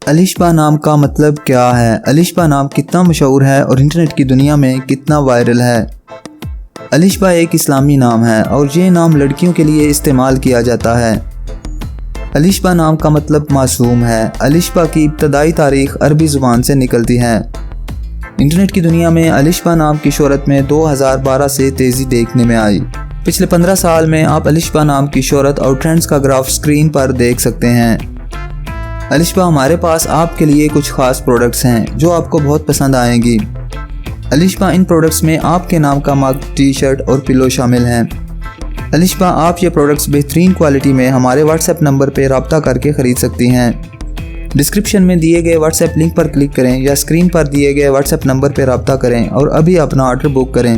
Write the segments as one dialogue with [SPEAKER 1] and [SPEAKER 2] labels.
[SPEAKER 1] अलिशबा नाम का मतलब क्या है? अलिशबा नाम कितना मशहूर है और इंटरनेट की दुनिया में कितना वायरल है? अलिशबा एक इस्लामी नाम है और ये नाम लड़कियों के लिए इस्तेमाल किया जाता है। अलिशबा नाम का मतलब मासूम है। अलिशबा की इब्तदाई तारीख अरबी ज़ुबान से निकलती है। इंटरनेट की दुनिया में अलिशबा नाम की शोहरत में 2012 से तेज़ी देखने में आई। पिछले 15 साल में आप अलिशबा नाम की शोहरत और ट्रेंड्स का ग्राफ स्क्रीन पर देख सकते हैं। अलिशबा हमारे पास आपके लिए कुछ खास प्रोडक्ट्स हैं जो आपको बहुत पसंद आएंगी। अलिशबा इन प्रोडक्ट्स में आपके नाम का मग, टी शर्ट और पिलो शामिल हैं। अलिशबा आप ये प्रोडक्ट्स बेहतरीन क्वालिटी में हमारे व्हाट्सएप नंबर पर रब्ता करके ख़रीद सकती हैं। डिस्क्रिप्शन में दिए गए व्हाट्सएप लिंक पर क्लिक करें या स्क्रीन पर दिए गए व्हाट्सएप नंबर पर रब्ता करें और अभी अपना ऑर्डर बुक करें।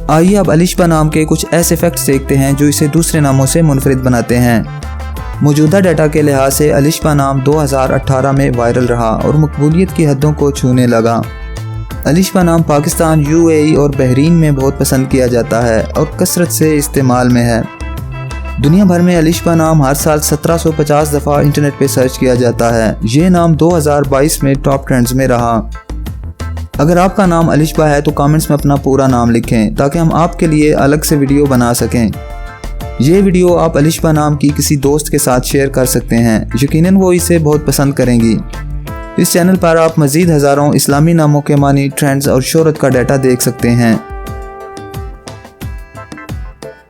[SPEAKER 1] आइए अब अलिशबा नाम के कुछ ऐसे फैक्ट्स देखते हैं जो इसे दूसरे नामों से मुनफरिद बनाते हैं। मौजूदा डाटा के लिहाज से अलिशबा नाम 2018 में वायरल रहा और मकबूलियत की हदों को छूने लगा। अलिशबा नाम पाकिस्तान, यूएई और बहरीन में बहुत पसंद किया जाता है और कसरत से इस्तेमाल में है। दुनिया भर में अलिशबा नाम हर साल 1750 दफ़ा इंटरनेट पे सर्च किया जाता है। ये नाम 2022 में टॉप ट्रेंड्स में रहा। अगर आपका नाम अलिशबा है तो कमेंट्स में अपना पूरा नाम लिखें ताकि हम आपके लिए अलग से वीडियो बना सकें। ये वीडियो आप अलिशबा नाम की किसी दोस्त के साथ शेयर कर सकते हैं, यकीनन वो इसे बहुत पसंद करेंगी। इस चैनल पर आप मज़ीद हज़ारों इस्लामी नामों के मानी, ट्रेंड्स और शोहरत का डाटा देख सकते हैं।